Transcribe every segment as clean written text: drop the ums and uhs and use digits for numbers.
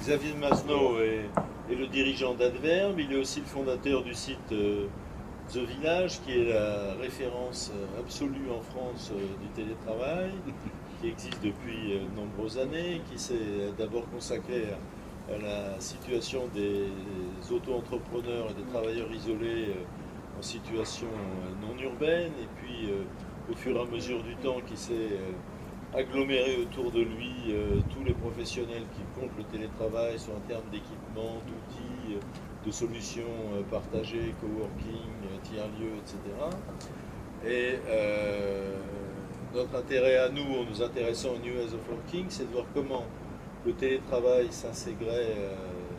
Xavier Masneau est le dirigeant d'Adverbe. Il est aussi le fondateur du site The Village, qui est la référence absolue en France du télétravail, qui existe depuis de nombreuses années, qui s'est d'abord consacré à la situation des auto-entrepreneurs et des travailleurs isolés en situation non urbaine, et puis au fur et à mesure du temps qui s'est aggloméré autour de lui tous les professionnels qui comptent le télétravail, soit en termes d'équipement, d'outils, de solutions partagées, coworking, tiers-lieux, etc. Et notre intérêt à nous, en nous intéressant aux New Ways of Working, c'est de voir comment le télétravail s'intégrait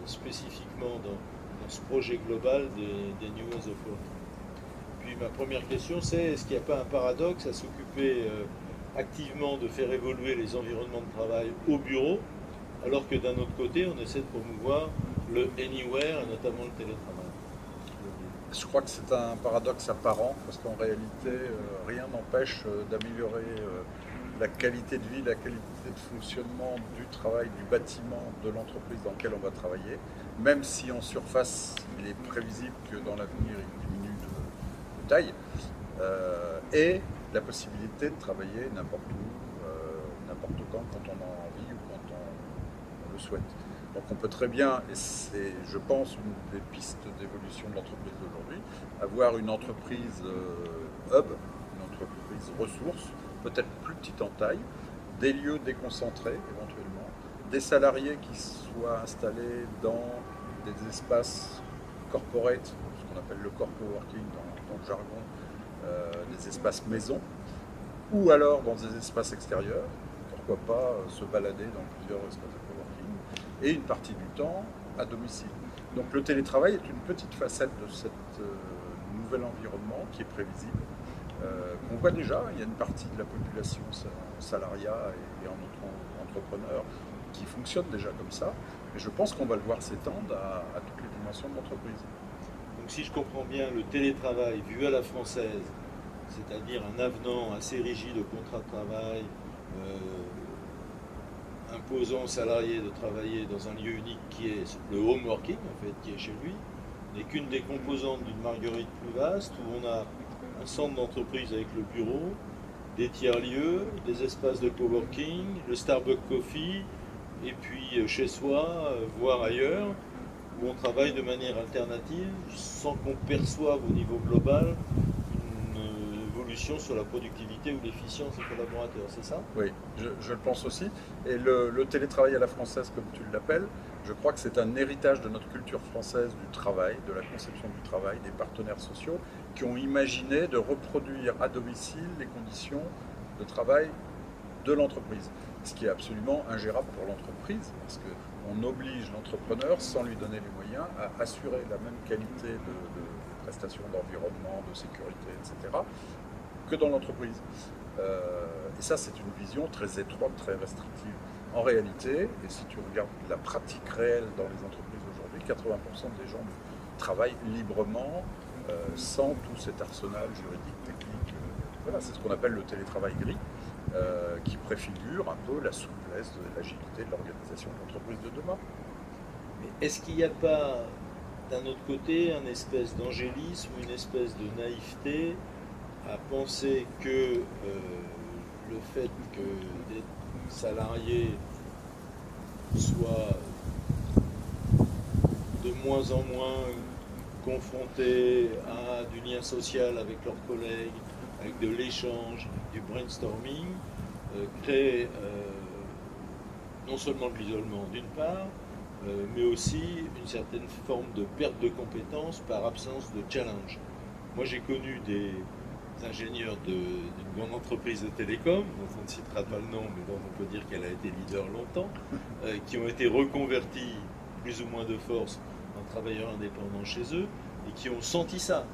spécifiquement dans ce projet global des New Ways of Working. Puis ma première question, c'est est-ce qu'il n'y a pas un paradoxe à s'occuper activement de faire évoluer les environnements de travail au bureau, alors que d'un autre côté, on essaie de promouvoir le anywhere, et notamment le télétravail. Je crois que c'est un paradoxe apparent, parce qu'en réalité, rien n'empêche d'améliorer la qualité de vie, la qualité de fonctionnement du travail, du bâtiment, de l'entreprise dans laquelle on va travailler, même si en surface, il est prévisible que dans l'avenir, il diminue de taille, et la possibilité de travailler n'importe où, n'importe quand on en a envie ou quand on le souhaite. Donc on peut très bien, et c'est, je pense, une des pistes d'évolution de l'entreprise d'aujourd'hui, avoir une entreprise hub, une entreprise ressource, peut-être plus petite en taille, des lieux déconcentrés éventuellement, des salariés qui soient installés dans des espaces corporate, ce qu'on appelle le corpo working dans le jargon, des espaces maison, ou alors dans des espaces extérieurs, pourquoi pas se balader dans plusieurs espaces de coworking, et une partie du temps à domicile. Donc le télétravail est une petite facette de cet nouvel environnement qui est prévisible, qu'on voit déjà. Il y a une partie de la population en salariat et en entrepreneur qui fonctionne déjà comme ça, et je pense qu'on va le voir s'étendre à toutes les dimensions de l'entreprise. Donc si je comprends bien, le télétravail vu à la française, c'est-à-dire un avenant assez rigide au contrat de travail, imposant aux salariés de travailler dans un lieu unique qui est le home working, en fait, qui est chez lui, n'est qu'une des composantes d'une marguerite plus vaste où on a un centre d'entreprise avec le bureau, des tiers-lieux, des espaces de coworking, le Starbucks Coffee, et puis chez soi, voire ailleurs, où on travaille de manière alternative sans qu'on perçoive au niveau global une évolution sur la productivité ou l'efficience des collaborateurs, c'est ça? Oui, je le pense aussi. Et le télétravail à la française, comme tu l'appelles, je crois que c'est un héritage de notre culture française du travail, de la conception du travail, des partenaires sociaux, qui ont imaginé de reproduire à domicile les conditions de travail de l'entreprise. Ce qui est absolument ingérable pour l'entreprise, parce qu'on oblige l'entrepreneur, sans lui donner les moyens, à assurer la même qualité de prestations d'environnement, de sécurité, etc., que dans l'entreprise. Et ça, c'est une vision très étroite, très restrictive. En réalité, et si tu regardes la pratique réelle dans les entreprises aujourd'hui, 80% des gens travaillent librement, sans tout cet arsenal juridique, technique. Voilà, c'est ce qu'on appelle le télétravail gris, qui préfigure un peu la souplesse, l'agilité de l'organisation de l'entreprise de demain. Mais est-ce qu'il n'y a pas, d'un autre côté, un espèce d'angélisme, une espèce de naïveté à penser que le fait que des salariés soient de moins en moins confrontés à du lien social avec leurs collègues, avec de l'échange, du brainstorming, crée non seulement de l'isolement d'une part, mais aussi une certaine forme de perte de compétences par absence de challenge. Moi j'ai connu des ingénieurs d'une grande entreprise de télécom, dont on ne citera pas le nom, mais dont on peut dire qu'elle a été leader longtemps, qui ont été reconvertis plus ou moins de force en travailleurs indépendants chez eux, et qui ont senti ça.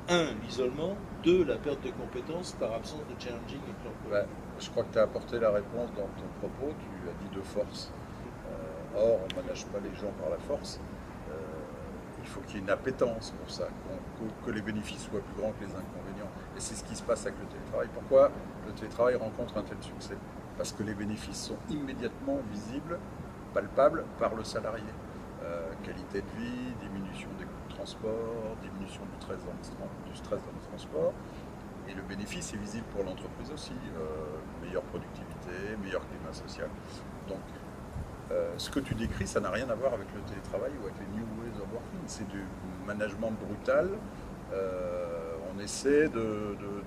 Un, l'isolement, deux, la perte de compétences par absence de challenging avec leur collègues. Je crois que tu as apporté la réponse dans ton propos, tu as dit de force. Or, on ne manage pas les gens par la force. Il faut qu'il y ait une appétence pour ça, que les bénéfices soient plus grands que les inconvénients. Et c'est ce qui se passe avec le télétravail. Pourquoi le télétravail rencontre un tel succès? Parce que les bénéfices sont immédiatement visibles palpable par le salarié. Qualité de vie, diminution des coûts de transport, diminution du stress dans le transport. Et le bénéfice est visible pour l'entreprise aussi. Meilleure productivité, meilleur climat social. Donc, ce que tu décris, ça n'a rien à voir avec le télétravail ou avec les new ways of working. C'est du management brutal. On essaie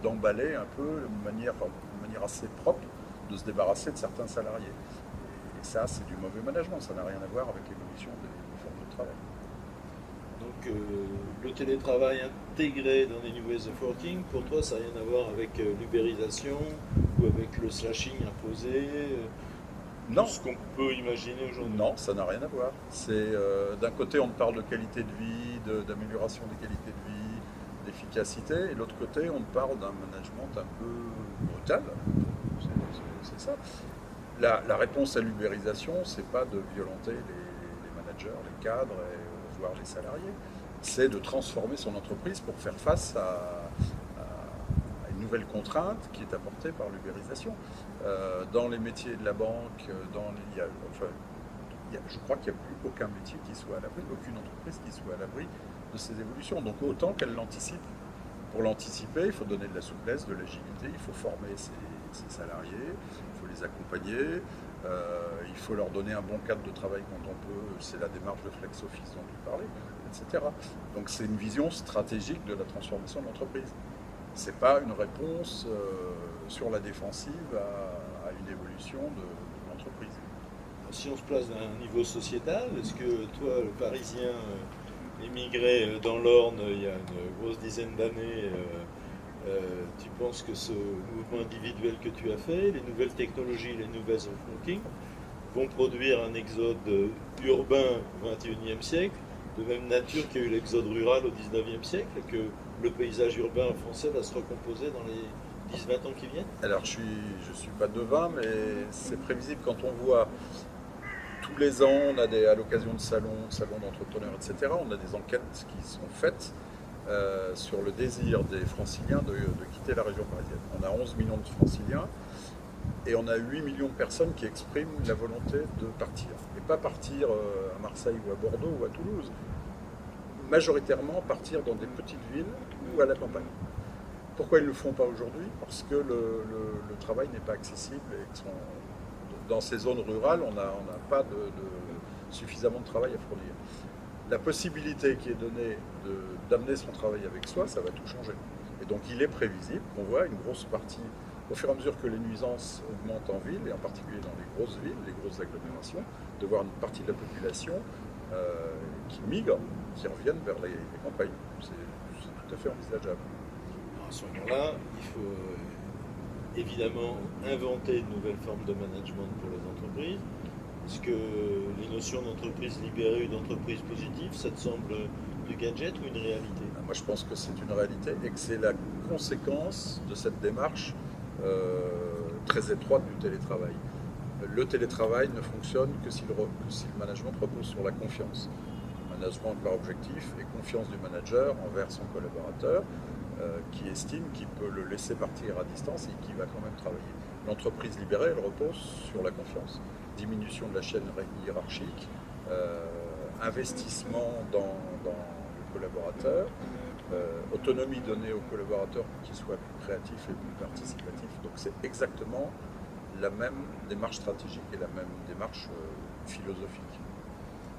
d'emballer un peu de manière assez propre, de se débarrasser de certains salariés. Et ça, c'est du mauvais management. Ça n'a rien à voir avec l'évolution des formes de travail. Donc le télétravail intégré dans les New Ways of Working, pour toi, ça n'a rien à voir avec l'ubérisation ou avec le slashing imposé, Non. tout ce qu'on peut imaginer aujourd'hui. Non, ça n'a rien à voir. C'est d'un côté, on parle de qualité de vie, d'amélioration des qualités de vie, d'efficacité, et de l'autre côté, on parle d'un management un peu brutal. C'est ça. La réponse à l'ubérisation, c'est pas de violenter les managers, les cadres, voire les salariés. C'est de transformer son entreprise pour faire face à une nouvelle contrainte qui est apportée par l'ubérisation. Dans les métiers de la banque, je crois qu'il n'y a plus aucun métier qui soit à l'abri, aucune entreprise qui soit à l'abri de ces évolutions. Donc autant qu'elle l'anticipe. Pour l'anticiper, il faut donner de la souplesse, de l'agilité, il faut former ses salariés, il faut les accompagner, il faut leur donner un bon cadre de travail quand on peut, c'est la démarche de flex office dont tu parlais, etc. Donc c'est une vision stratégique de la transformation de l'entreprise. Ce n'est pas une réponse sur la défensive à une évolution de l'entreprise. Si on se place à un niveau sociétal, est-ce que toi, le Parisien émigré dans l'Orne il y a une grosse dizaine d'années, tu penses que ce mouvement individuel que tu as fait, les nouvelles technologies, les nouvelles of working, vont produire un exode urbain au XXIe siècle, de même nature qu'il y a eu l'exode rural au XIXe siècle, et que le paysage urbain français va se recomposer dans les 10-20 ans qui viennent? Alors je suis pas devin, mais c'est prévisible quand on voit tous les ans, on a à l'occasion de salons d'entrepreneurs, etc., on a des enquêtes qui sont faites sur le désir des franciliens de quitter la région parisienne. On a 11 millions de franciliens et on a 8 millions de personnes qui expriment la volonté de partir. Et pas partir à Marseille ou à Bordeaux ou à Toulouse. Majoritairement partir dans des petites villes ou à la campagne. Pourquoi ils ne le font pas aujourd'hui? Parce que le travail n'est pas accessible et que dans ces zones rurales, on n'a pas suffisamment de travail à fournir. La possibilité qui est donnée d'amener son travail avec soi, ça va tout changer. Et donc il est prévisible qu'on voit une grosse partie, au fur et à mesure que les nuisances augmentent en ville, et en particulier dans les grosses villes, les grosses agglomérations, de voir une partie de la population qui migre, qui reviennent vers les campagnes. C'est tout à fait envisageable. À ce moment-là, il faut évidemment inventer de nouvelles formes de management pour les entreprises. Est-ce que les notions d'entreprise libérée ou d'entreprise positive, ça te semble du gadget ou une réalité? Moi, je pense que c'est une réalité et que c'est la conséquence de cette démarche très étroite du télétravail. Le télétravail ne fonctionne que si le management repose sur la confiance. Management par objectif et confiance du manager envers son collaborateur qui estime qu'il peut le laisser partir à distance et qui va quand même travailler. L'entreprise libérée, elle repose sur la confiance. Diminution de la chaîne hiérarchique, investissement dans le collaborateur, autonomie donnée au collaborateur pour qu'il soit plus créatif et plus participatif. Donc c'est exactement la même démarche stratégique et la même démarche philosophique.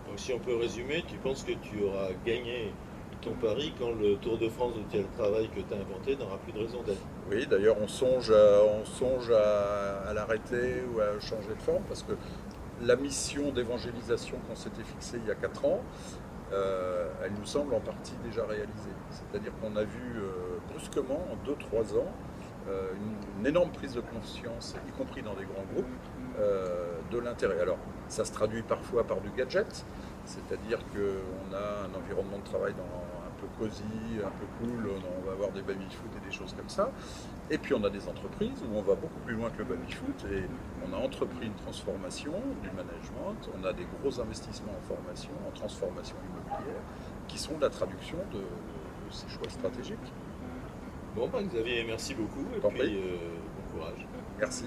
Donc si on peut résumer, tu penses que tu auras gagné ton pari quand le Tour de France de télétravail que tu as inventé n'aura plus de raison d'être? Oui, d'ailleurs on songe à l'arrêter ou à changer de forme parce que la mission d'évangélisation qu'on s'était fixée il y a 4 ans, elle nous semble en partie déjà réalisée. C'est-à-dire qu'on a vu brusquement, en 2-3 ans, une énorme prise de conscience, y compris dans des grands groupes, de l'intérêt. Alors, ça se traduit parfois par du gadget, c'est-à-dire qu'on a un environnement de travail un peu cosy, un peu cool, on va avoir des baby-foot et des choses comme ça. Et puis on a des entreprises où on va beaucoup plus loin que le baby-foot et on a entrepris une transformation du management, on a des gros investissements en formation, en transformation immobilière, qui sont la traduction de ces choix stratégiques. Bon, Xavier, merci beaucoup et puis bon courage. Merci.